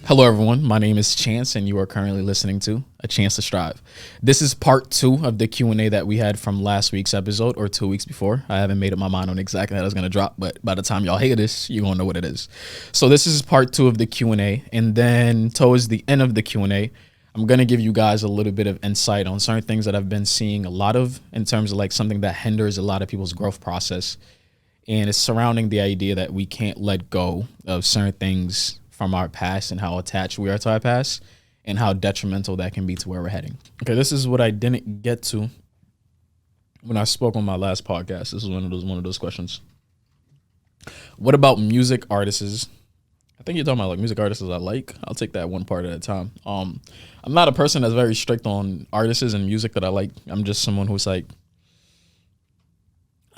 Hello, everyone. My name is Chance, and you are currently listening to A Chance to Strive. This is part two of the Q&A that we had from last week's episode, or 2 weeks before. I haven't made up my mind on exactly how it's going to drop, but by the time y'all hear this, you're going to know what it is. So this is part two of the Q&A, and then towards the end of the Q&A, I'm going to give you guys a little bit of insight on certain things that I've been seeing a lot of in terms of like something that hinders a lot of people's growth process. And it's surrounding the idea that we can't let go of certain things from our past and how attached we are to our past and how detrimental that can be to where we're heading. Okay, this is what I didn't get to when I spoke on my last podcast. This is one of those questions. What about music artists? I think you're talking about like music artists I like. I'll take that one part at a time. I'm not a person that's very strict on artists and music that I like. I'm just someone who's like,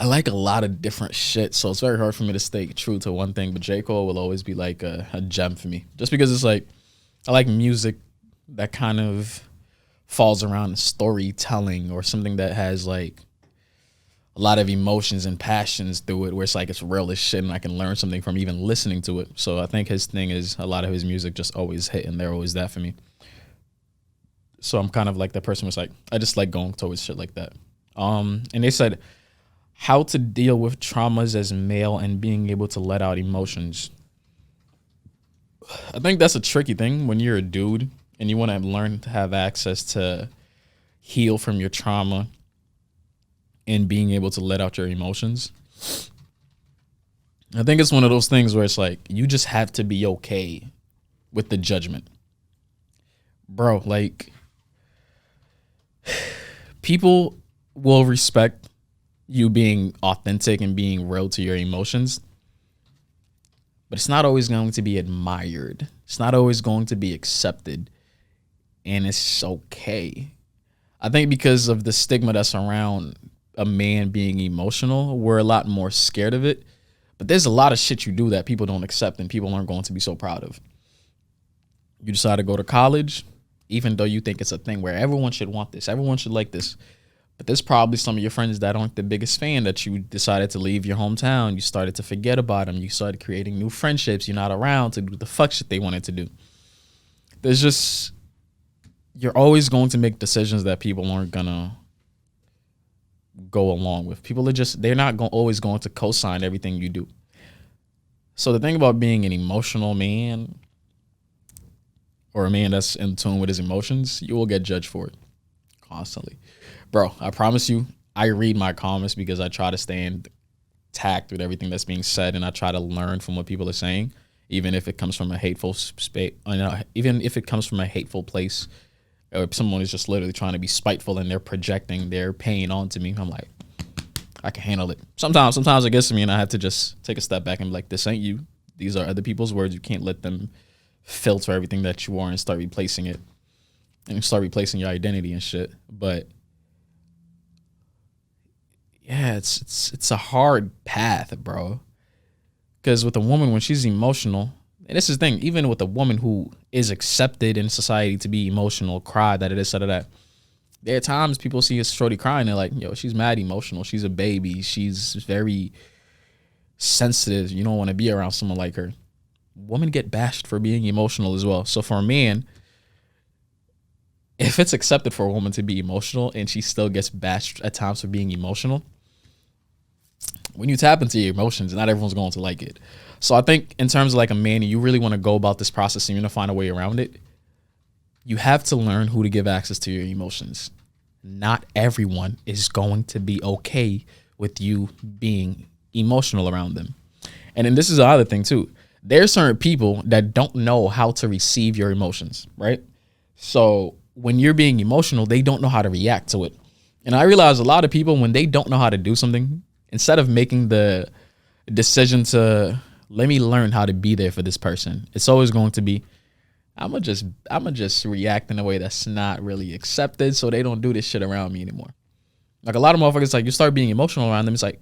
I like a lot of different shit, so it's very hard for me to stay true to one thing. But J. Cole will always be like a gem for me, just because it's like I like music that kind of falls around storytelling or something that has like a lot of emotions and passions through it, where it's like it's real as shit, and I can learn something from even listening to it. So I think his thing is a lot of his music just always hit, and they're always that for me. So I'm kind of like that person who's like I just like going towards shit like that. And they said, how to deal with traumas as male and being able to let out emotions. I think that's a tricky thing when you're a dude and you want to learn to have access to heal from your trauma and being able to let out your emotions. I think it's one of those things where it's like you just have to be okay with the judgment. Bro, like people will respect you being authentic and being real to your emotions, but it's not always going to be admired. It's not always going to be accepted, and it's okay. I think because of the stigma that's around a man being emotional, we're a lot more scared of it, but there's a lot of shit you do that people don't accept and people aren't going to be so proud of. You decide to go to college, even though you think it's a thing where everyone should want this, everyone should like this. But there's probably some of your friends that aren't the biggest fan, that you decided to leave your hometown. You started to forget about them. You started creating new friendships. You're not around to do the fuck shit they wanted to do. There's just, you're always going to make decisions that people aren't going to go along with. People are just, they're not always going to co-sign everything you do. So the thing about being an emotional man or a man that's in tune with his emotions, you will get judged for it constantly. Bro, I promise you, I read my comments because I try to stay in tact with everything that's being said, and I try to learn from what people are saying, even if it comes from a hateful space, even if it comes from a hateful place, or if someone is just literally trying to be spiteful and they're projecting their pain onto me. I'm like, I can handle it. Sometimes it gets to me, and I have to just take a step back and be like, this ain't you. These are other people's words. You can't let them filter everything that you are and start replacing it, and start replacing your identity and shit. But yeah, it's a hard path, bro. Because with a woman, when she's emotional, and this is the thing, even with a woman who is accepted in society to be emotional, cry, that it is, that, there are times people see a shorty crying, they're like, yo, she's mad emotional. She's a baby. She's very sensitive. You don't want to be around someone like her. Women get bashed for being emotional as well. So for a man, if it's accepted for a woman to be emotional and she still gets bashed at times for being emotional, when you tap into your emotions, not everyone's going to like it. So I think in terms of like a man, you really want to go about this process and you're going to find a way around it. You have to learn who to give access to your emotions. Not everyone is going to be okay with you being emotional around them. And then this is the other thing too. There's certain people that don't know how to receive your emotions, right? So when you're being emotional, they don't know how to react to it. And I realize a lot of people, when they don't know how to do something, instead of making the decision to let me learn how to be there for this person, it's always going to be, I'm gonna just react in a way that's not really accepted, so they don't do this shit around me anymore. Like a lot of motherfuckers, like you start being emotional around them, it's like,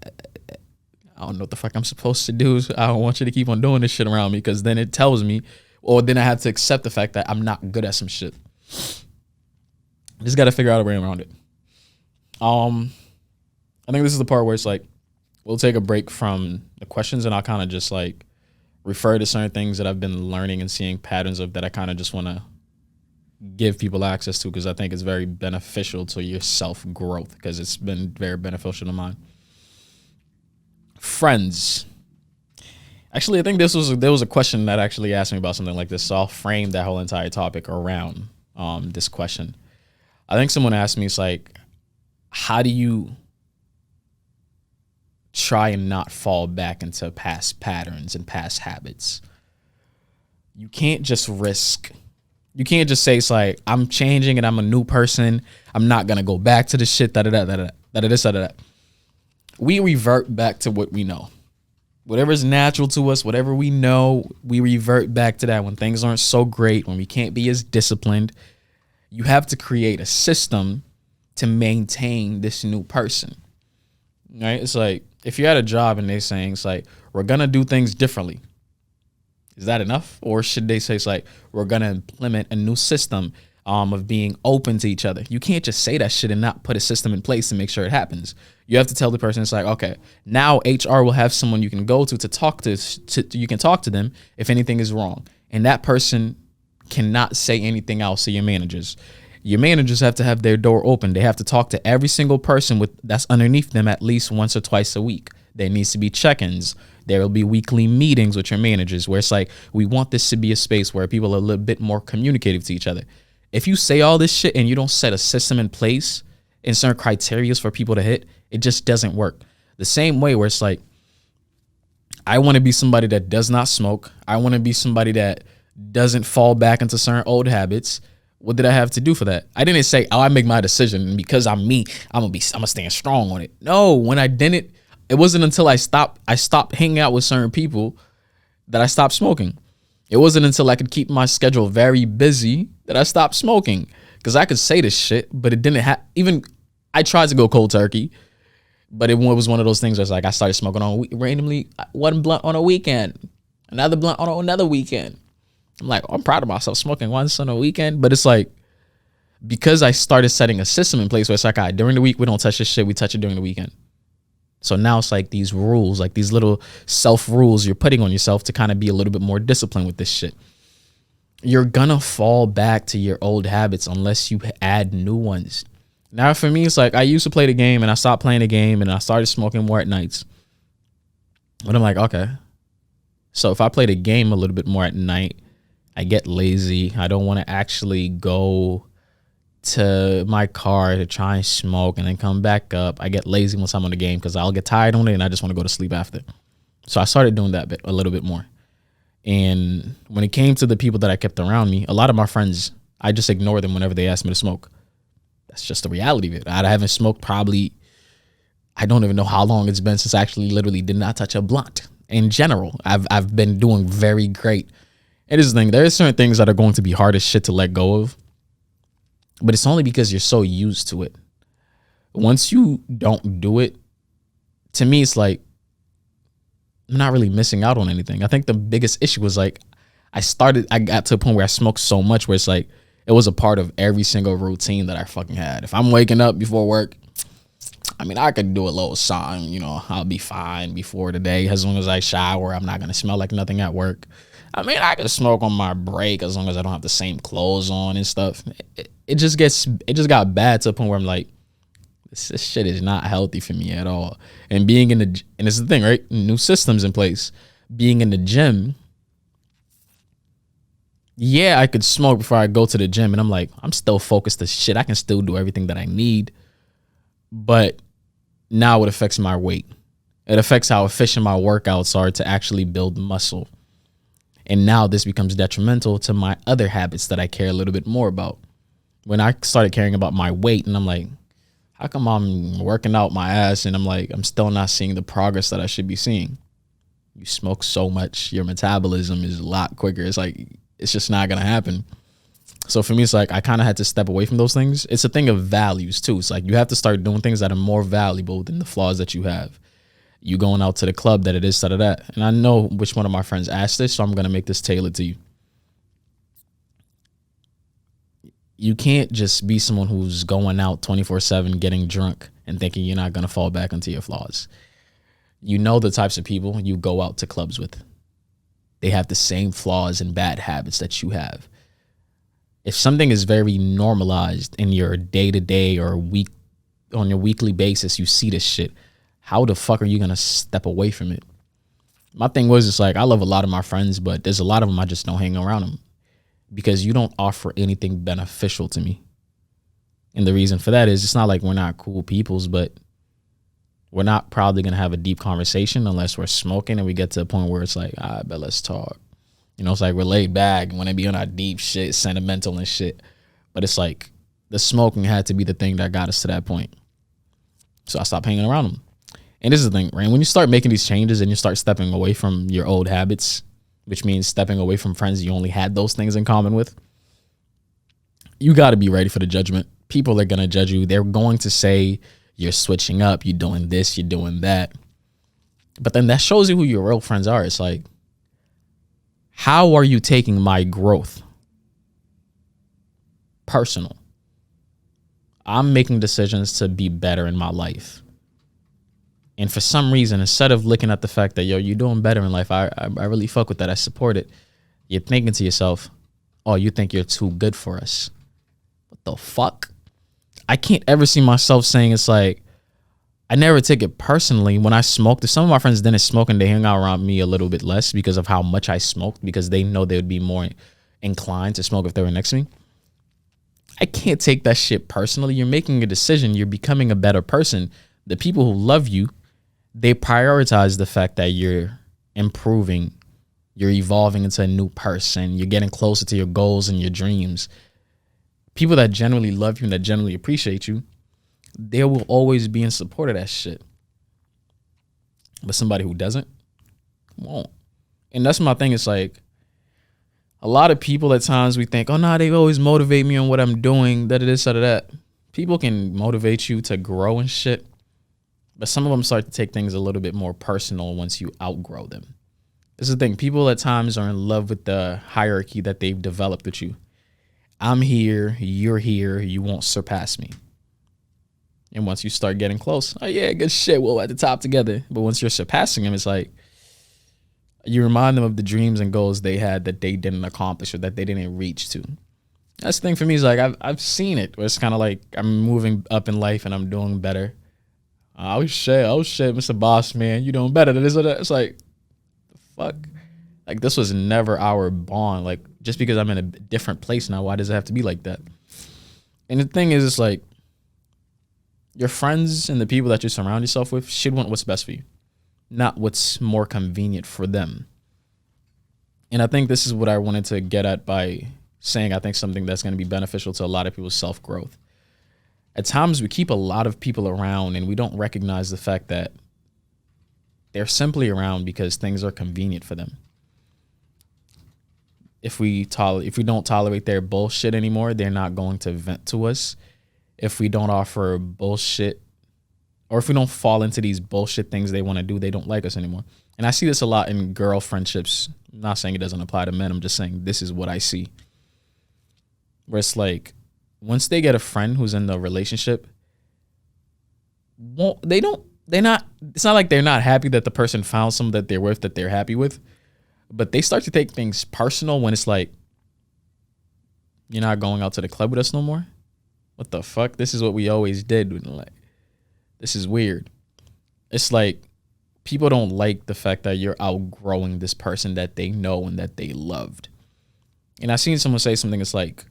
I don't know what the fuck I'm supposed to do. I don't want you to keep on doing this shit around me, because then it tells me, or then I have to accept the fact that I'm not good at some shit. Just got to figure out a way around it. I think this is the part where it's like, we'll take a break from the questions and I'll kind of just like refer to certain things that I've been learning and seeing patterns of that I kind of just want to give people access to, because I think it's very beneficial to your self growth, because it's been very beneficial to mine. Friends. Actually, I think there was a question that actually asked me about something like this, so I'll frame that whole entire topic around this question. I think someone asked me, it's like, how do you try and not fall back into past patterns and past habits? You can't just say, it's like, I'm changing and I'm a new person, I'm not gonna go back to the shit, that. We revert back to what we know. Whatever is natural to us, whatever we know, we revert back to that. When things aren't so great, when we can't be as disciplined, you have to create a system to maintain this new person, right? It's like, if you're at a job and they're saying, it's like, we're going to do things differently. Is that enough? Or should they say, it's like, we're going to implement a new system of being open to each other? You can't just say that shit and not put a system in place to make sure it happens. You have to tell the person, it's like, okay, now HR will have someone you can go to talk to, you can talk to them if anything is wrong. And that person cannot say anything else to your managers. Your managers have to have their door open. They have to talk to every single person that's underneath them at least once or twice a week. There needs to be check-ins. There will be weekly meetings with your managers where it's like, we want this to be a space where people are a little bit more communicative to each other. If you say all this shit and you don't set a system in place and certain criteria for people to hit, it just doesn't work. The same way where it's like, I want to be somebody that does not smoke. I want to be somebody that doesn't fall back into certain old habits. What did I have to do for that? I didn't say, oh, I make my decision, and because I'm me, I'm gonna stand strong on it. No, when I didn't, it wasn't until I stopped hanging out with certain people that I stopped smoking. It wasn't until I could keep my schedule very busy that I stopped smoking. Because I could say this shit, but it didn't even, I tried to go cold turkey, but it was one of those things where it's like, I started smoking randomly, one blunt on a weekend, another blunt on another weekend. I'm like, I'm proud of myself smoking once on a weekend. But it's like, because I started setting a system in place where it's like, all right, during the week, we don't touch this shit, we touch it during the weekend. So now it's like these rules, like these little self rules you're putting on yourself to kind of be a little bit more disciplined with this shit. You're gonna fall back to your old habits unless you add new ones. Now for me, it's like, I used to play the game and I stopped playing the game and I started smoking more at nights. But I'm like, okay. So if I play the game a little bit more at night, I get lazy. I don't want to actually go to my car to try and smoke and then come back up. I get lazy once I'm on the game because I'll get tired on it and I just want to go to sleep after. So I started doing that a little bit more. And when it came to the people that I kept around me, a lot of my friends, I just ignore them whenever they ask me to smoke. That's just the reality of it. I haven't smoked probably, I don't even know how long it's been since I actually literally did not touch a blunt. In general, I've been doing very great. It is the thing. There are certain things that are going to be hard as shit to let go of, but it's only because you're so used to it. Once you don't do it, to me, it's like, I'm not really missing out on anything. I think the biggest issue was like, I got to a point where I smoked so much where it's like, it was a part of every single routine that I fucking had. If I'm waking up before work, I mean, I could do a little song, I'll be fine before the day. As long as I shower, I'm not going to smell like nothing at work. I mean, I could smoke on my break as long as I don't have the same clothes on and stuff. It just got bad to the point where I'm like, this shit is not healthy for me at all. And and it's the thing, right? New systems in place. Being in the gym, yeah, I could smoke before I go to the gym. And I'm like, I'm still focused as shit. I can still do everything that I need. But now it affects my weight. It affects how efficient my workouts are to actually build muscle. And now this becomes detrimental to my other habits that I care a little bit more about. When I started caring about my weight, and I'm like, how come I'm working out my ass and I'm still not seeing the progress that I should be seeing? You smoke so much, your metabolism is a lot quicker. It's like, it's just not going to happen. So for me, it's like, I kind of had to step away from those things. It's a thing of values too. It's like, you have to start doing things that are more valuable than the flaws that you have. You going out to the club that it is, that. And I know which one of my friends asked this, so I'm going to make this tailored to you. You can't just be someone who's going out 24/7, getting drunk and thinking you're not going to fall back into your flaws. You know the types of people you go out to clubs with. they have the same flaws and bad habits that you have. If something is very normalized in your day-to-day or on your weekly basis, you see this shit, how the fuck are you gonna step away from it? My thing was, it's like, I love a lot of my friends, but there's a lot of them I just don't hang around them because you don't offer anything beneficial to me. And the reason for that is, it's not like we're not cool peoples, but we're not probably going to have a deep conversation unless we're smoking and we get to a point where it's like, I bet let's talk. You know, it's like we're laid back when they be on our deep shit, sentimental and shit. But it's like the smoking had to be the thing that got us to that point. So I stopped hanging around them. And this is the thing, right? When you start making these changes and you start stepping away from your old habits, which means stepping away from friends you only had those things in common with, you got to be ready for the judgment. People are going to judge you. They're going to say you're switching up, you're doing this, you're doing that. But then that shows you who your real friends are. It's like, how are you taking my growth personal? I'm making decisions to be better in my life. And for some reason, instead of looking at the fact that, yo, you're doing better in life, I really fuck with that, I support it, you're thinking to yourself, oh, you think you're too good for us. What the fuck? I can't ever see myself saying, it's like, I never take it personally when I smoked. If some of my friends didn't smoke and they hang out around me a little bit less because of how much I smoked, because they know they would be more inclined to smoke if they were next to me, I can't take that shit personally. You're making a decision. You're becoming a better person. The people who love you, they prioritize the fact that you're improving, you're evolving into a new person, you're getting closer to your goals and your dreams. People that generally love you and that generally appreciate you, they will always be in support of that shit. But somebody who doesn't, won't. And that's my thing. It's like, a lot of people at times we think, oh, nah, they always motivate me on what I'm doing, that it is, that. People can motivate you to grow and shit. But some of them start to take things a little bit more personal once you outgrow them. This is the thing. People at times are in love with the hierarchy that they've developed with you. I'm here, you're here, you won't surpass me. And once you start getting close, oh yeah, good shit, we're at the top together. But once you're surpassing them, it's like, you remind them of the dreams and goals they had that they didn't accomplish or that they didn't reach to. That's the thing for me, is like, I've seen it, where it's kind of like I'm moving up in life and I'm doing better. Oh shit, Mr. Boss Man, you doing better than this or that. It's like, the fuck? Like, this was never our bond. Like, just because I'm in a different place now, why does it have to be like that? And the thing is, it's like, your friends and the people that you surround yourself with should want what's best for you, not what's more convenient for them. And I think this is what I wanted to get at by saying I think something that's going to be beneficial to a lot of people's self-growth. At times, we keep a lot of people around and we don't recognize the fact that they're simply around because things are convenient for them. If we don't tolerate their bullshit anymore, they're not going to vent to us. If we don't offer bullshit, or if we don't fall into these bullshit things they want to do, they don't like us anymore. And I see this a lot in girl friendships. I'm not saying it doesn't apply to men. I'm just saying this is what I see. Where it's like, once they get a friend who's in the relationship, it's not like they're not happy that the person found someone that they're with, that they're happy with. But they start to take things personal when it's like, you're not going out to the club with us no more? What the fuck? This is what we always did. Like, this is weird. It's like, people don't like the fact that you're outgrowing this person that they know and that they loved. And I seen someone say something, it's like,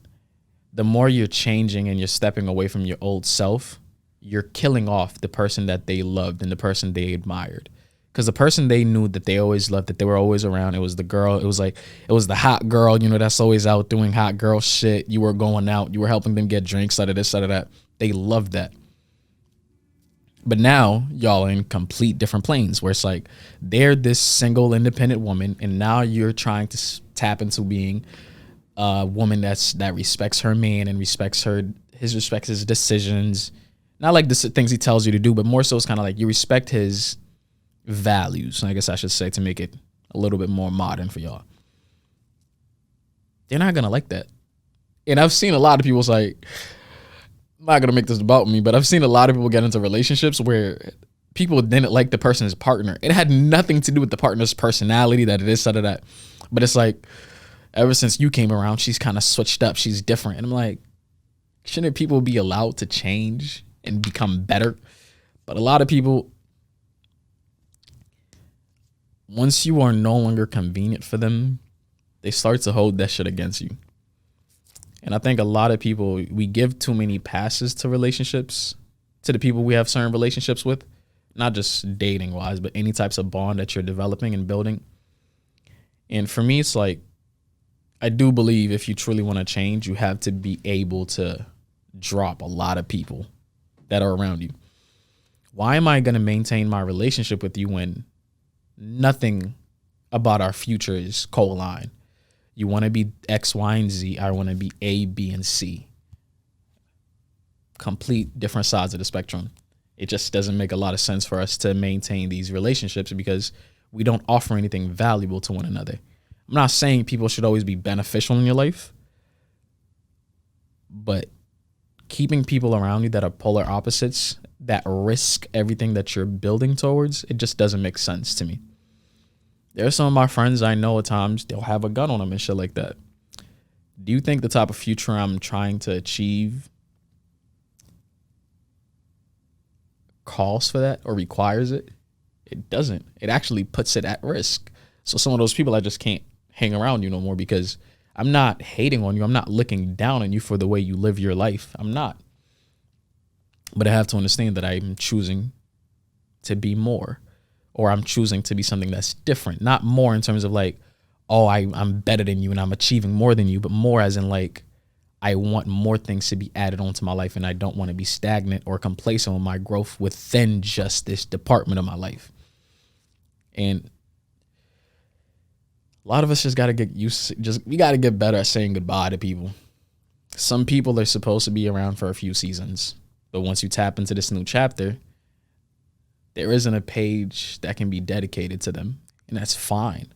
the more you're changing and you're stepping away from your old self, you're killing off the person that they loved and the person they admired. Because the person they knew that they always loved, that they were always around, it was the girl. It was the hot girl, you know, that's always out doing hot girl shit. You were going out, you were helping them get drinks, out of this, out of that. They loved that. But now y'all are in complete different planes where it's like, they're this single independent woman, and now you're trying to tap into being a woman that respects her man and respects his decisions. Not like the things he tells you to do, but more so it's kind of like you respect his values, I guess I should say, to make it a little bit more modern for y'all. They're not gonna like that. And I've seen a lot of people say, I'm not gonna make this about me, but I've seen a lot of people get into relationships where people didn't like the person's partner. It had nothing to do with the partner's personality, that it is, that of that. But it's like, ever since you came around, she's kind of switched up. She's different. And I'm like, shouldn't people be allowed to change and become better? But a lot of people, once you are no longer convenient for them, they start to hold that shit against you. And I think a lot of people, we give too many passes to relationships, to the people we have certain relationships with, not just dating wise, but any types of bond that you're developing and building. And for me, it's like, I do believe if you truly want to change, you have to be able to drop a lot of people that are around you. Why am I going to maintain my relationship with you when nothing about our future is co-aligned? You want to be X, Y, and Z. I want to be A, B, and C. Complete different sides of the spectrum. It just doesn't make a lot of sense for us to maintain these relationships because we don't offer anything valuable to one another. I'm not saying people should always be beneficial in your life, but keeping people around you that are polar opposites, that risk everything that you're building towards, it just doesn't make sense to me. There are some of my friends I know at times, they'll have a gun on them and shit like that. Do you think the type of future I'm trying to achieve calls for that or requires it? It doesn't. It actually puts it at risk. So some of those people, I just can't hang around you no more because I'm not hating on you. I'm not looking down on you for the way you live your life. I'm not. But I have to understand that I'm choosing to be more, or I'm choosing to be something that's different. Not more in terms of like, oh, I'm better than you and I'm achieving more than you, but more as in like, I want more things to be added onto my life and I don't want to be stagnant or complacent with my growth within just this department of my life. And a lot of us just got to get used to, we got to get better at saying goodbye to people. Some people are supposed to be around for a few seasons, but once you tap into this new chapter, there isn't a page that can be dedicated to them, and that's fine.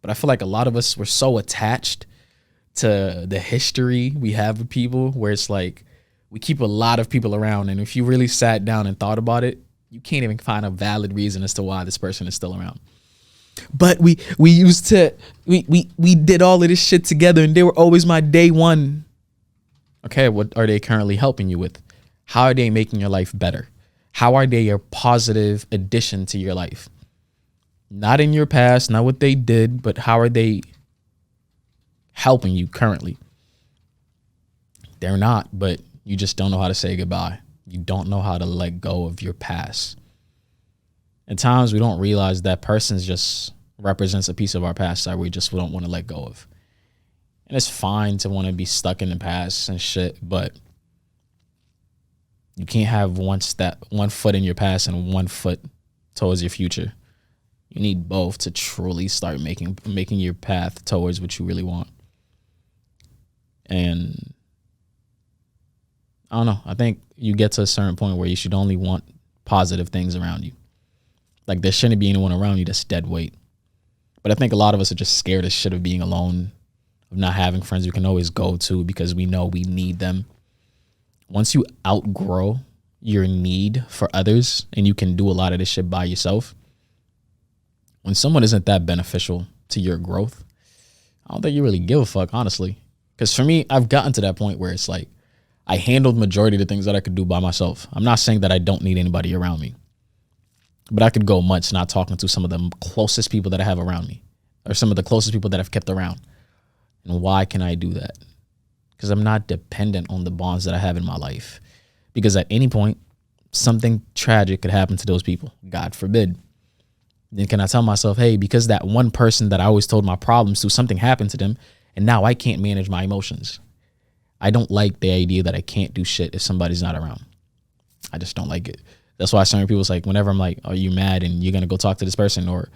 But I feel like a lot of us were so attached to the history we have with people where it's like we keep a lot of people around, and if you really sat down and thought about it, you can't even find a valid reason as to why this person is still around. But we used to we did all of this shit together and they were always my day one. Okay, what are they currently helping you with? How are they making your life better? How are they a positive addition to your life? Not in your past, not what they did, but how are they helping you currently? They're not, but you just don't know how to say goodbye. You don't know how to let go of your past. At times we don't realize that person just represents a piece of our past that we just don't want to let go of. And it's fine to want to be stuck in the past and shit, but you can't have one foot in your past and 1 foot towards your future. You need both to truly start making your path towards what you really want. And I don't know. I think you get to a certain point where you should only want positive things around you. Like there shouldn't be anyone around you that's dead weight. But I think a lot of us are just scared as shit of being alone, of not having friends we can always go to because we know we need them. Once you outgrow your need for others and you can do a lot of this shit by yourself, when someone isn't that beneficial to your growth, I don't think you really give a fuck, honestly. Because for me, I've gotten to that point where it's like I handled majority of the things that I could do by myself. I'm not saying that I don't need anybody around me, but I could go months not talking to some of the closest people that I have around me or some of the closest people that I've kept around. And why can I do that? Because I'm not dependent on the bonds that I have in my life. Because at any point, something tragic could happen to those people. God forbid. Then can I tell myself, hey, because that one person that I always told my problems to, something happened to them, and now I can't manage my emotions. I don't like the idea that I can't do shit if somebody's not around. I just don't like it. That's why certain people's like, whenever I'm like, are you mad and you're going to go talk to this person? Or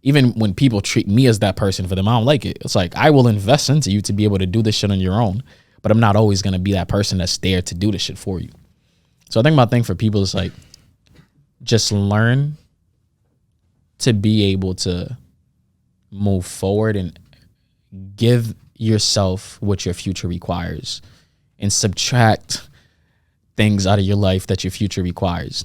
even when people treat me as that person for them, I don't like it. It's like, I will invest into you to be able to do this shit on your own, but I'm not always going to be that person that's there to do this shit for you. So I think my thing for people is like, just learn to be able to move forward and give yourself what your future requires and subtract things out of your life that your future requires.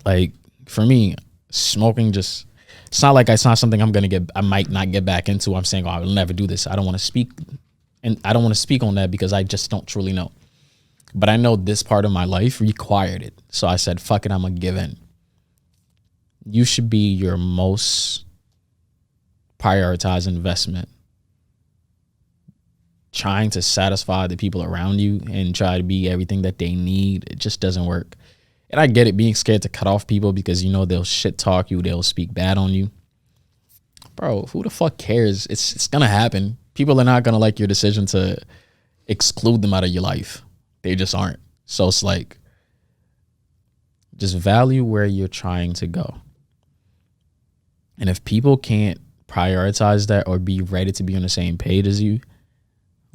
Like for me, smoking just It's not like it's not something I might not get back into. I'm saying, oh, I'll never do this. I don't want to speak. And I don't want to speak on that because I just don't truly know. But I know this part of my life required it. So I said, fuck it, I'm going to give in. You should be your most prioritized investment. Trying to satisfy the people around you and try to be everything that they need, it just doesn't work. And I get it, being scared to cut off people because you know they'll shit talk you, they'll speak bad on you. Bro, who the fuck cares? It's gonna happen. People are not gonna like your decision to exclude them out of your life. They just aren't. So it's like, just value where you're trying to go. And if people can't prioritize that or be ready to be on the same page as you,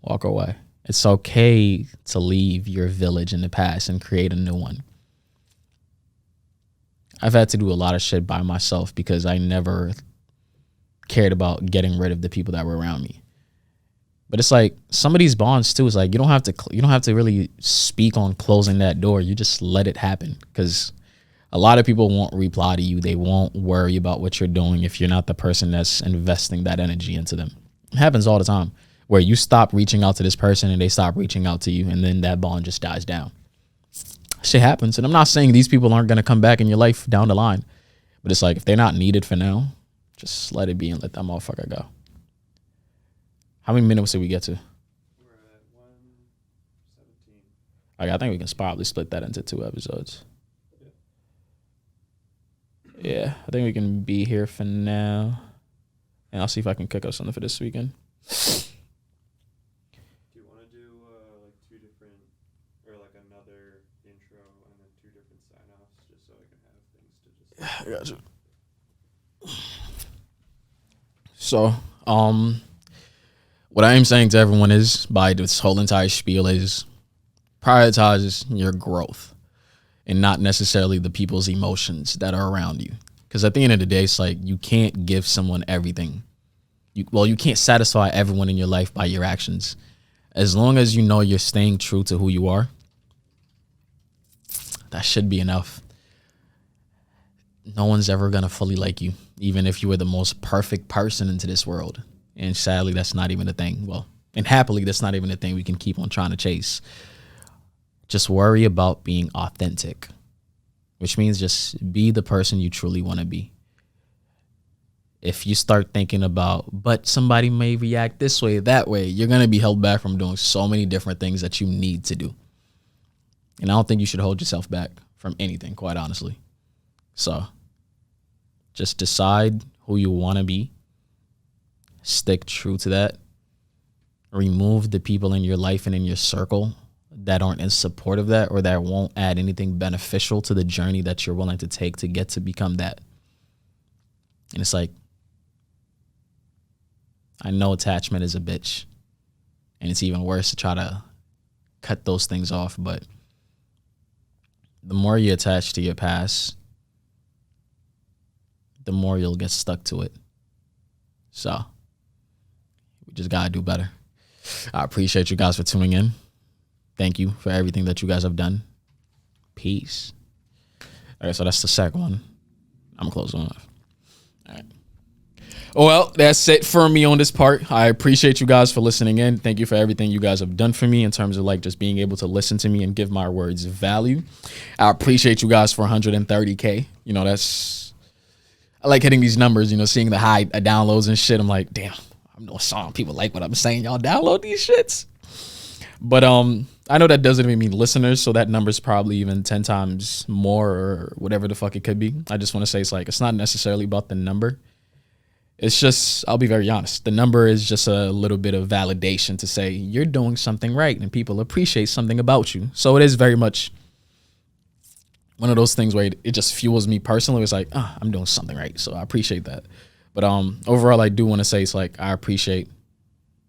walk away. It's okay to leave your village in the past and create a new one. I've had to do a lot of shit by myself because I never cared about getting rid of the people that were around me. But it's like some of these bonds too. It's like you don't have to really speak on closing that door. You just let it happen, because a lot of people won't reply to you. They won't worry about what you're doing if you're not the person that's investing that energy into them. It happens all the time, where you stop reaching out to this person and they stop reaching out to you, and then that bond just dies down. Shit happens. And I'm not saying these people aren't going to come back in your life down the line, but it's like, if they're not needed for now, just let it be and let that motherfucker go. How many minutes did we get to? We're at 1:17. I think we can probably split that into 2 episodes. Yeah, I think we can be here for now. And I'll see if I can cook up something for this weekend. Do you want to do like 2 different, or like another intro and then 2 different sign-offs, just so I can have things to just... I got you. So, what I am saying to everyone is, by this whole entire spiel, is prioritize your growth and not necessarily the people's emotions that are around you. Because at the end of the day, it's like, you can't give someone everything. You can't satisfy everyone in your life by your actions. As long as you know you're staying true to who you are, that should be enough. No one's ever going to fully like you, even if you were the most perfect person into this world. And sadly, that's not even a thing. Well, and happily, that's not even a thing we can keep on trying to chase. Just worry about being authentic, which means just be the person you truly want to be. If you start thinking about, but somebody may react this way, that way, you're going to be held back from doing so many different things that you need to do. And I don't think you should hold yourself back from anything, quite honestly. So just decide who you want to be. Stick true to that. Remove the people in your life and in your circle that aren't in support of that, or that won't add anything beneficial to the journey that you're willing to take to get to become that. And it's like, I know attachment is a bitch, and it's even worse to try to cut those things off, but the more you attach to your past, the more you'll get stuck to it. So we just gotta do better. I appreciate you guys for tuning in. Thank you for everything that you guys have done. Peace. All right, so that's the second one. I'm closing off. All right. Well, that's it for me on this part. I appreciate you guys for listening in. Thank you for everything you guys have done for me in terms of like just being able to listen to me and give my words value. I appreciate you guys for 130K. You know, I like hitting these numbers, you know, seeing the high downloads and shit. I'm like, damn, I'm no song. People like what I'm saying. Y'all download these shits. But I know that doesn't even mean listeners, so that number's probably even 10 times more or whatever the fuck it could be. I just want to say it's not necessarily about the number. It's just, I'll be very honest, the number is just a little bit of validation to say you're doing something right and people appreciate something about you. So it is very much one of those things where it just fuels me personally. It's like, I'm doing something right, so I appreciate that. But overall, I do want to say it's like, I appreciate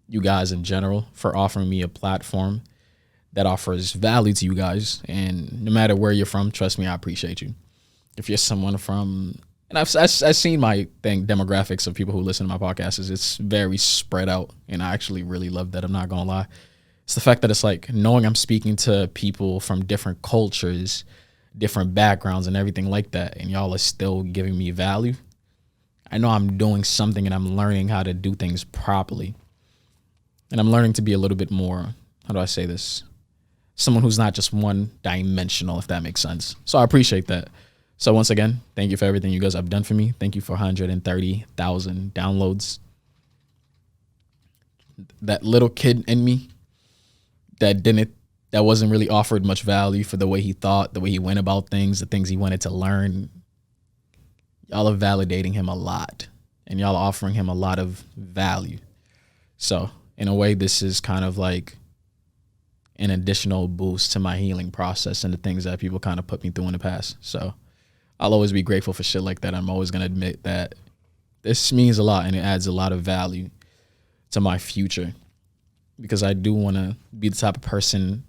you guys in general for offering me a platform that offers value to you guys. And no matter where you're from, trust me, I appreciate you. If you're someone from, and I've seen my demographics of people who listen to my podcasts, it's very spread out. And I actually really love that. I'm not going to lie. It's the fact that it's like knowing I'm speaking to people from different cultures, different backgrounds and everything like that. And y'all are still giving me value. I know I'm doing something and I'm learning how to do things properly. And I'm learning to be a little bit more, how do I say this? Someone who's not just one dimensional, if that makes sense. So I appreciate that. So once again, thank you for everything you guys have done for me. Thank you for 130,000 downloads. That little kid in me that wasn't really offered much value for the way he thought, the way he went about things, the things he wanted to learn. Y'all are validating him a lot, and y'all are offering him a lot of value. So in a way, this is kind of like an additional boost to my healing process and the things that people kind of put me through in the past. So I'll always be grateful for shit like that. I'm always going to admit that this means a lot and it adds a lot of value to my future, because I do want to be the type of person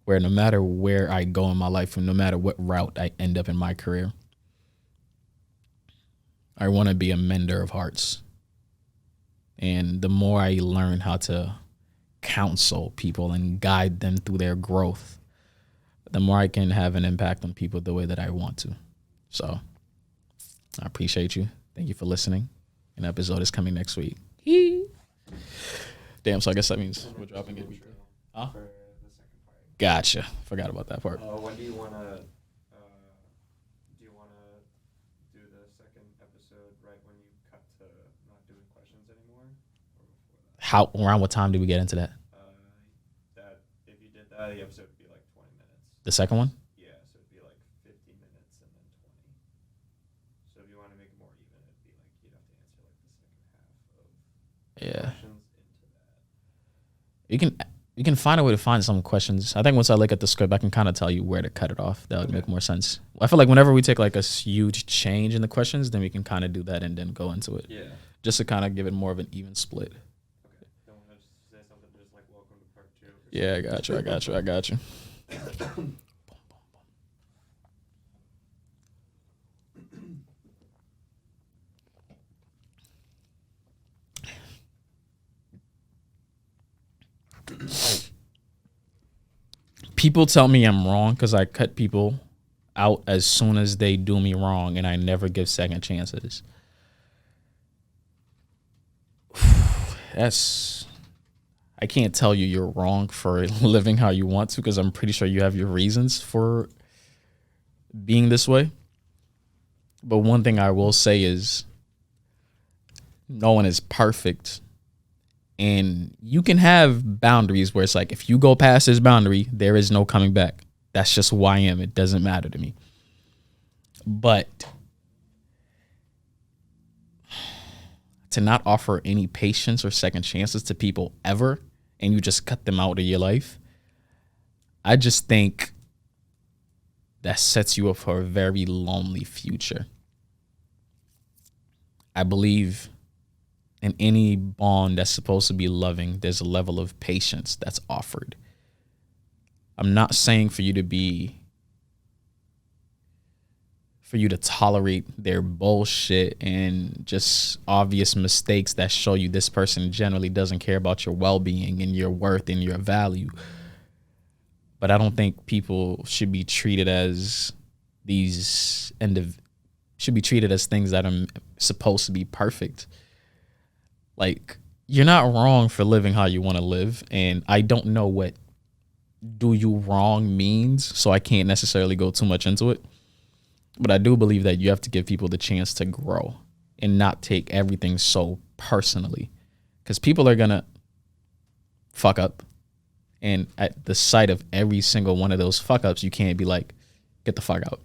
where no matter where I go in my life and no matter what route I end up in my career, I want to be a mender of hearts. And the more I learn how to counsel people and guide them through their growth, the more I can have an impact on people the way that I want to. So I appreciate you. Thank you for listening. An episode is coming next week. Damn, so I guess that means we're dropping it. Huh? For the second part. Gotcha. Forgot about that part. When do you want to do the second episode right when you cut to not doing questions anymore, or before that? Around what time did we get into that? That if you did that, the episode would be like 20 minutes. The second one? Yeah, so it'd be like 15 minutes and then 20. So if you want to make it more even, it'd be like you'd have to answer like the second half of questions into that. You can find a way to find some questions. I think once I look at the script, I can kind of tell you where to cut it off. That would make more sense. I feel like whenever we take like a huge change in the questions, then we can kind of do that and then go into it. Yeah. Just to kind of give it more of an even split. Okay. Don't want to just say something just like welcome to part 2. Yeah, I got you. People tell me I'm wrong because I cut people out as soon as they do me wrong, and I never give second chances. I can't tell you you're wrong for living how you want to, because I'm pretty sure you have your reasons for being this way. But one thing I will say is no one is perfect. And you can have boundaries where it's like, if you go past this boundary, there is no coming back. That's just who I am. It doesn't matter to me. But to not offer any patience or second chances to people ever, and you just cut them out of your life, I just think that sets you up for a very lonely future. I believe in any bond that's supposed to be loving, there's a level of patience that's offered. I'm not saying for you to tolerate their bullshit and just obvious mistakes that show you this person generally doesn't care about your well-being and your worth and your value. But I don't think people should be treated as things that are supposed to be perfect. Like, you're not wrong for living how you want to live, and I don't know what do you wrong means, so I can't necessarily go too much into it. But I do believe that you have to give people the chance to grow and not take everything so personally, because people are going to fuck up. And at the sight of every single one of those fuck ups, you can't be like, get the fuck out.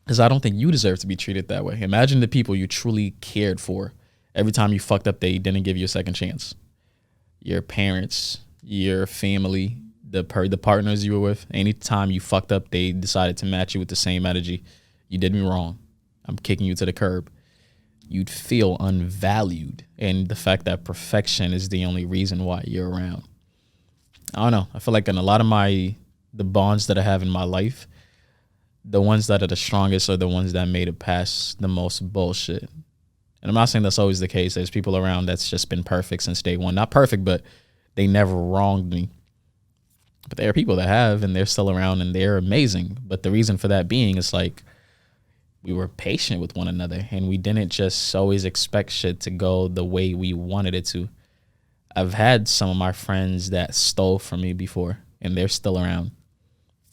Because I don't think you deserve to be treated that way. Imagine the people you truly cared for. Every time you fucked up, they didn't give you a second chance. Your parents, your family, the partners you were with. Anytime you fucked up, they decided to match you with the same energy. You did me wrong. I'm kicking you to the curb. You'd feel unvalued. And the fact that perfection is the only reason why you're around. I don't know. I feel like in a lot of the bonds that I have in my life, the ones that are the strongest are the ones that made it past the most bullshit. And I'm not saying that's always the case. There's people around that's just been perfect since day one. Not perfect, but they never wronged me. But there are people that have, and they're still around, and they're amazing. But the reason for that being is like, we were patient with one another, and we didn't just always expect shit to go the way we wanted it to. I've had some of my friends that stole from me before, and they're still around.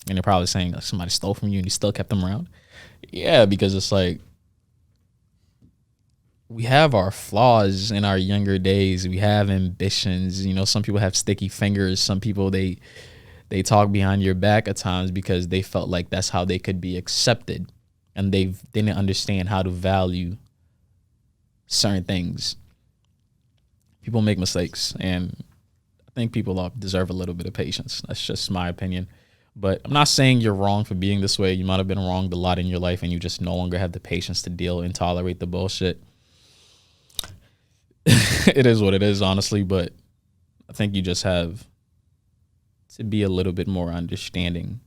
And they're probably saying, like, somebody stole from you and you still kept them around. Yeah, because it's like, we have our flaws in our younger days. We have ambitions. You know, some people have sticky fingers. Some people, they talk behind your back at times because they felt like that's how they could be accepted. And they didn't understand how to value certain things. People make mistakes, and I think people all deserve a little bit of patience. That's just my opinion. But I'm not saying you're wrong for being this way. You might have been wronged a lot in your life, and you just no longer have the patience to deal and tolerate the bullshit. It is what it is, honestly, but I think you just have to be a little bit more understanding.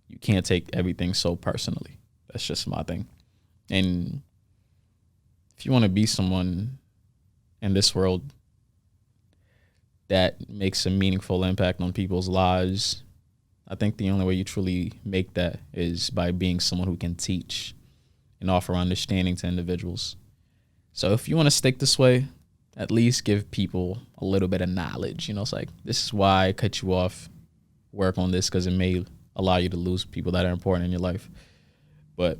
You can't take everything so personally. That's just my thing. And if you want to be someone in this world that makes a meaningful impact on people's lives, I think the only way you truly make that is by being someone who can teach and offer understanding to individuals. So if you want to stick this way, at least give people a little bit of knowledge. You know, it's like, this is why I cut you off. Work on this because it may allow you to lose people that are important in your life. But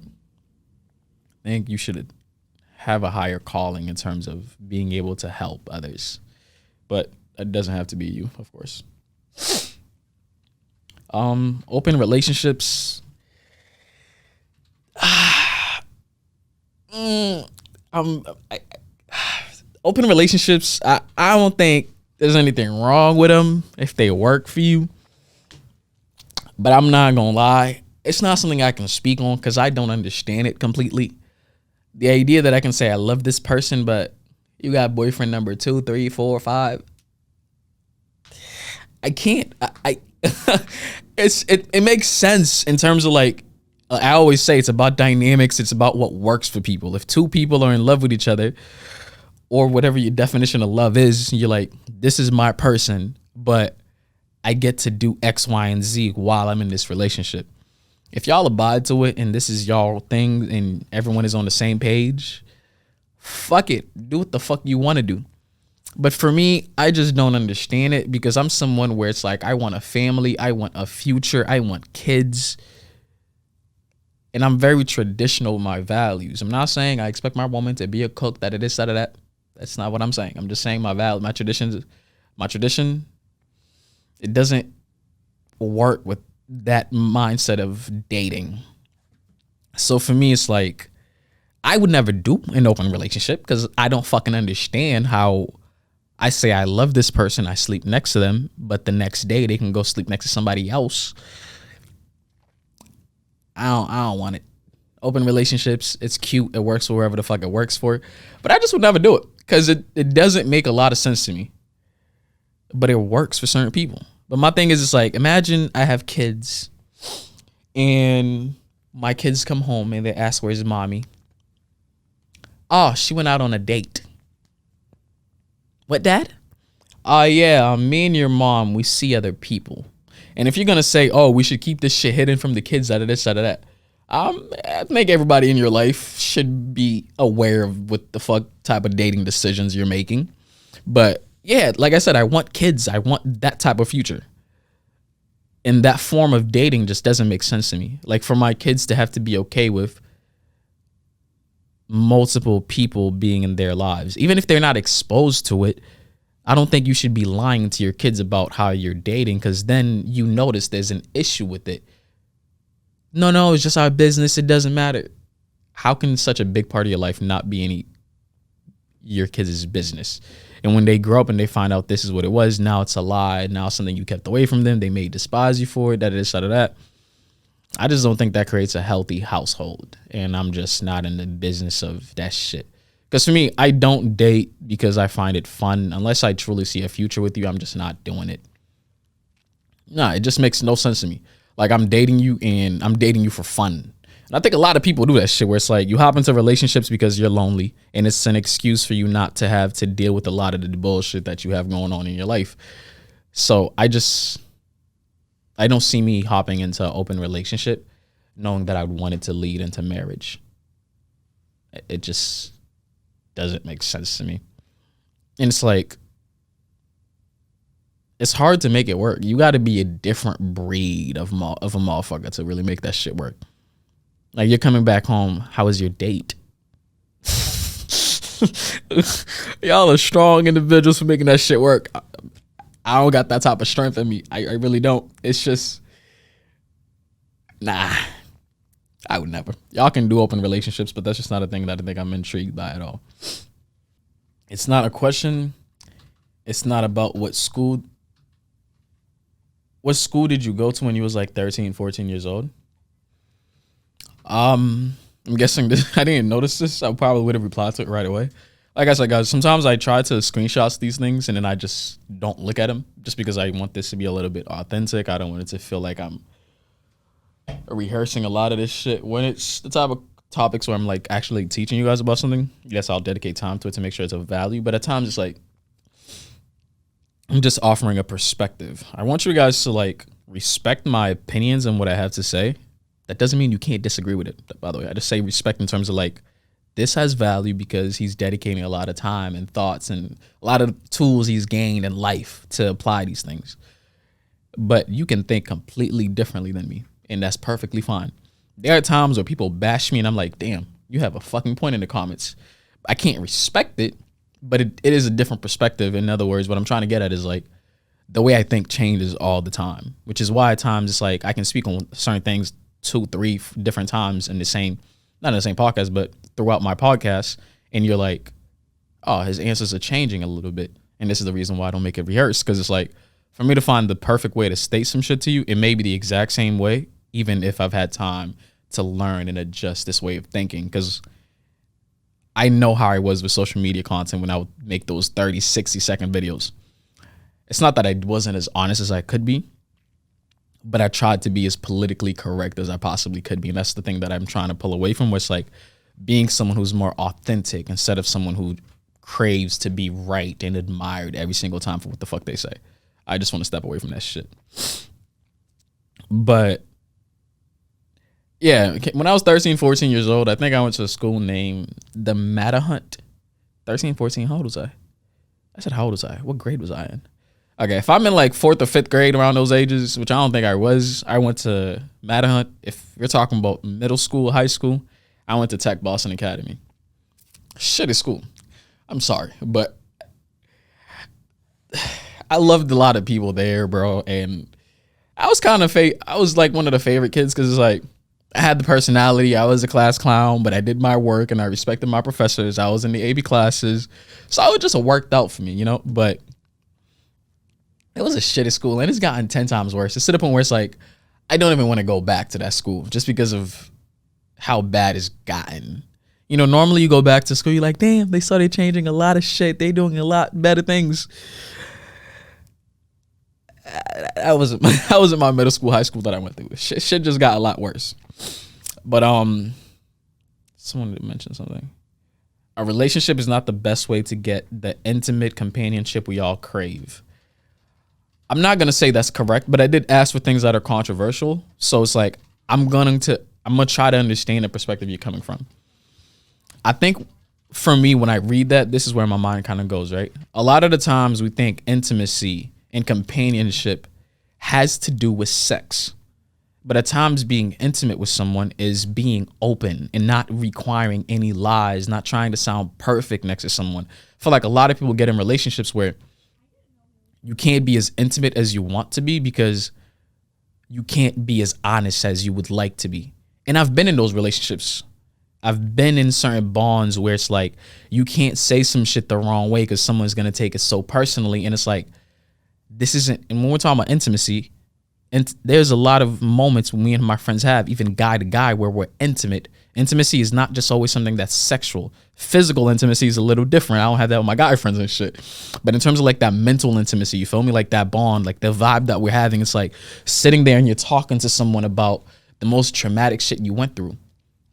I think you should have a higher calling in terms of being able to help others. But it doesn't have to be you, of course. Open relationships. Open relationships, I don't think there's anything wrong with them if they work for you. But I'm not going to lie. It's not something I can speak on because I don't understand it completely. The idea that I can say I love this person, but you got boyfriend number 2, 3, 4, 5. I can't. It makes sense in terms of, like, I always say it's about dynamics. It's about what works for people. If two people are in love with each other, or whatever your definition of love is, you're like, this is my person, but I get to do X, Y, and Z while I'm in this relationship. If y'all abide to it and this is y'all thing and everyone is on the same page, fuck it. Do what the fuck you want to do. But for me, I just don't understand it because I'm someone where it's like, I want a family, I want a future, I want kids. And I'm very traditional with my values. I'm not saying I expect my woman to be a cook, that it is, that of that. That's not what I'm saying. I'm just saying my tradition, it doesn't work with that mindset of dating. So for me, it's like, I would never do an open relationship because I don't fucking understand how I say I love this person, I sleep next to them, but the next day they can go sleep next to somebody else. I don't want it. Open relationships, it's cute, it works for wherever the fuck it works for, but I just would never do it because it doesn't make a lot of sense to me. But it works for certain people. But my thing is, it's like, imagine I have kids and my kids come home and they ask, where's mommy? Oh, she went out on a date. What, dad? Yeah, me and your mom, we see other people. And if you're going to say, oh, we should keep this shit hidden from the kids, out of this, out of that, I think everybody in your life should be aware of what the fuck type of dating decisions you're making. But yeah, like I said, I want kids. I want that type of future. And that form of dating just doesn't make sense to me. Like, for my kids to have to be okay with multiple people being in their lives, even if they're not exposed to it, I don't think you should be lying to your kids about how you're dating, because then you notice there's an issue with it. No, it's just our business. It doesn't matter. How can such a big part of your life not be your kids' business? And when they grow up and they find out this is what it was, now it's a lie. Now it's something you kept away from them. They may despise you for it, that. I just don't think that creates a healthy household. And I'm just not in the business of that shit. Because for me, I don't date because I find it fun. Unless I truly see a future with you, I'm just not doing it. No, it just makes no sense to me. Like, I'm dating you and I'm dating you for fun. And I think a lot of people do that shit where it's like you hop into relationships because you're lonely and it's an excuse for you not to have to deal with a lot of the bullshit that you have going on in your life. So I don't see me hopping into an open relationship knowing that I would want it to lead into marriage. It just doesn't make sense to me. And it's like, it's hard to make it work. You got to be a different breed of a motherfucker to really make that shit work. Like, you're coming back home. How was your date? Y'all are strong individuals for making that shit work. I don't got that type of strength in me. I really don't. It's just, nah. I would never. Y'all can do open relationships, but that's just not a thing that I think I'm intrigued by at all. It's not a question. It's not about what school did you go to when you was like 13, 14 years old? I'm guessing I didn't notice this. I probably would have replied to it right away. Like I said, guys, sometimes I try to screenshot these things and then I just don't look at them just because I want this to be a little bit authentic. I don't want it to feel like I'm rehearsing a lot of this shit. When it's the type of topics where I'm like actually teaching you guys about something, yes, I'll dedicate time to it to make sure it's of value. But at times it's like, I'm just offering a perspective. I want you guys to like respect my opinions and what I have to say. That doesn't mean you can't disagree with it, by the way. I just say respect in terms of like, this has value because he's dedicating a lot of time and thoughts and a lot of tools he's gained in life to apply these things. But you can think completely differently than me, and that's perfectly fine. There are times where people bash me and I'm like, damn, you have a fucking point in the comments. I can't respect it, but it is a different perspective. In other words, what I'm trying to get at is like, the way I think changes all the time, which is why at times it's like I can speak on certain things 2-3 different times in the same, not in the same podcast, but throughout my podcast. And you're like, oh, his answers are changing a little bit. And this is the reason why I don't make it rehearsed. Cause it's like, for me to find the perfect way to state some shit to you, it may be the exact same way, even if I've had time to learn and adjust this way of thinking. Cause I know how I was with social media content when I would make those 30, 60-second videos. It's not that I wasn't as honest as I could be, but I tried to be as politically correct as I possibly could be. And that's the thing that I'm trying to pull away from, was like being someone who's more authentic instead of someone who craves to be right and admired every single time for what the fuck they say. I just want to step away from that shit. But yeah, when I was 13, 14 years old, I think I went to a school named the Matterhunt. 13, 14, how old was I? I said, how old was I? What grade was I in? Okay, if I'm in like 4th or 5th grade around those ages, which I don't think I was, I went to Matterhunt. If you're talking about middle school, high school, I went to Tech Boston Academy. Shitty school. I'm sorry, but I loved a lot of people there, bro. And I was I was like one of the favorite kids because it's like I had the personality. I was a class clown, but I did my work and I respected my professors. I was in the AB classes. So it just worked out for me, you know? But it was a shitty school, and it's gotten 10 times worse. It's to the point where it's like, I don't even want to go back to that school just because of how bad it's gotten. You know, normally you go back to school, you're like, damn, they started changing a lot of shit. They doing a lot better things. That wasn't my middle school, high school that I went through. Shit just got a lot worse. But someone did mention something. A relationship is not the best way to get the intimate companionship we all crave. I'm not going to say that's correct, but I did ask for things that are controversial. So it's like, I'm going to try to understand the perspective you're coming from. I think for me, when I read that, this is where my mind kind of goes, right? A lot of the times we think intimacy and companionship has to do with sex. But at times being intimate with someone is being open and not requiring any lies, not trying to sound perfect next to someone. I feel like a lot of people get in relationships where you can't be as intimate as you want to be because you can't be as honest as you would like to be. And I've been in those relationships. I've been in certain bonds where it's like you can't say some shit the wrong way because someone's going to take it so personally. And it's like, this isn't, and when we're talking about intimacy, and there's a lot of moments when me and my friends have, even guy to guy, where we're intimate. Intimacy is not just always something that's sexual. Physical intimacy is a little different. I don't have that with my guy friends and shit. But in terms of like that mental intimacy, you feel me? Like that bond, like the vibe that we're having, it's like sitting there and you're talking to someone about the most traumatic shit you went through.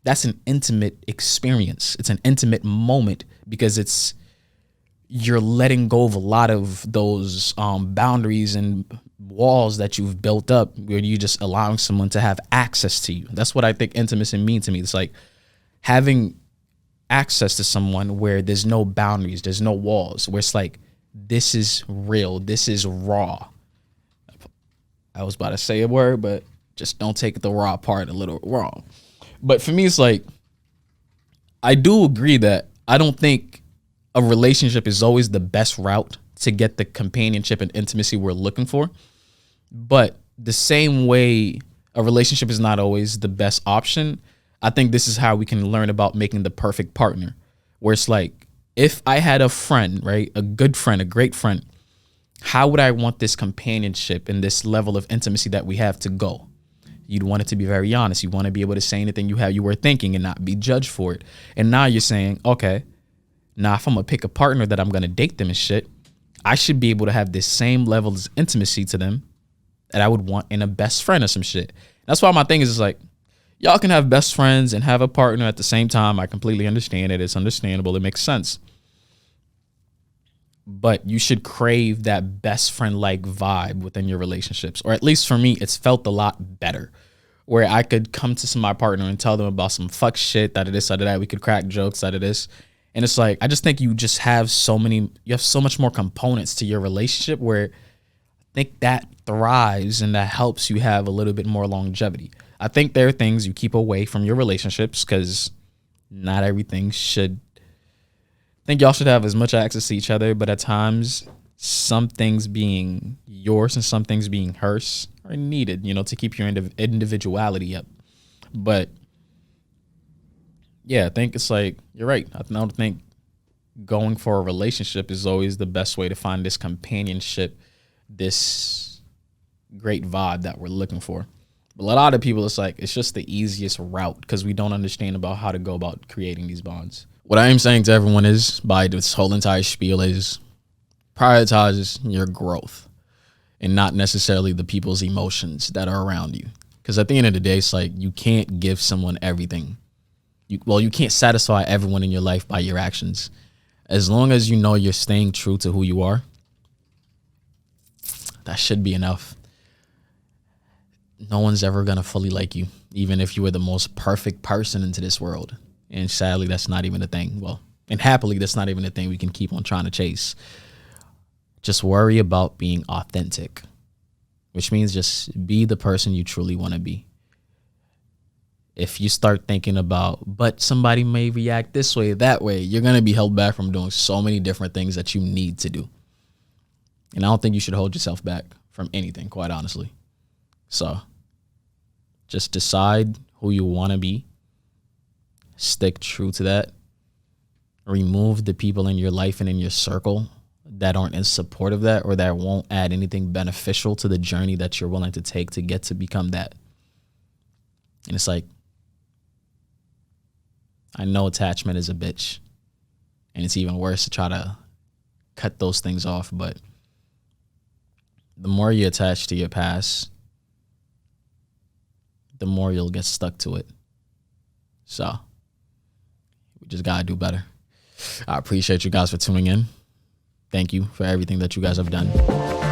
That's an intimate experience. It's an intimate moment because you're letting go of a lot of those boundaries and walls that you've built up where you're just allowing someone to have access to you. That's what I think intimacy means to me. It's like having access to someone where there's no boundaries, there's no walls, where it's like, this is real, this is raw. I was about to say a word, but just don't take the raw part a little wrong. But for me, it's like, I do agree that I don't think a relationship is always the best route to get the companionship and intimacy we're looking for. But the same way a relationship is not always the best option, I think this is how we can learn about making the perfect partner, where it's like, if I had a friend, right, a good friend, a great friend, how would I want this companionship and this level of intimacy that we have to go? You'd want it to be very honest. You want to be able to say anything you were thinking and not be judged for it. And now you're saying, okay, now if I'm going to pick a partner that I'm going to date them and shit, I should be able to have this same level of intimacy to them that I would want in a best friend or some shit. That's why my thing is like, y'all can have best friends and have a partner at the same time. I completely understand it. It's understandable. It makes sense. But you should crave that best friend-like vibe within your relationships. Or at least for me, it's felt a lot better. Where I could come to my partner and tell them about some fuck shit, out of this, out of that. We could crack jokes out of this. And it's like, I just think you have so much more components to your relationship where I think that thrives and that helps you have a little bit more longevity. I think there are things you keep away from your relationships because not everything should. I think y'all should have as much access to each other, but at times, some things being yours and some things being hers are needed, to keep your individuality up. But yeah, I think it's like, you're right. I don't think going for a relationship is always the best way to find this companionship, this great vibe that we're looking for. But a lot of people, it's just the easiest route because we don't understand about how to go about creating these bonds. What I am saying to everyone is, by this whole entire spiel, is prioritize your growth and not necessarily the people's emotions that are around you. Because at the end of the day, it's like, you can't give someone everything. You can't satisfy everyone in your life by your actions. As long as you know you're staying true to who you are, that should be enough. No one's ever going to fully like you, even if you were the most perfect person into this world. And sadly, that's not even a thing. Well, and happily, that's not even a thing we can keep on trying to chase. Just worry about being authentic, which means just be the person you truly want to be. If you start thinking about, but somebody may react this way, that way, you're going to be held back from doing so many different things that you need to do. And I don't think you should hold yourself back from anything, quite honestly. So just decide who you want to be. Stick true to that. Remove the people in your life and in your circle that aren't in support of that or that won't add anything beneficial to the journey that you're willing to take to get to become that. And it's like, I know attachment is a bitch, and it's even worse to try to cut those things off, but the more you attach to your past, the more you'll get stuck to it. So we just gotta do better. I appreciate you guys for tuning in. Thank you for everything that you guys have done.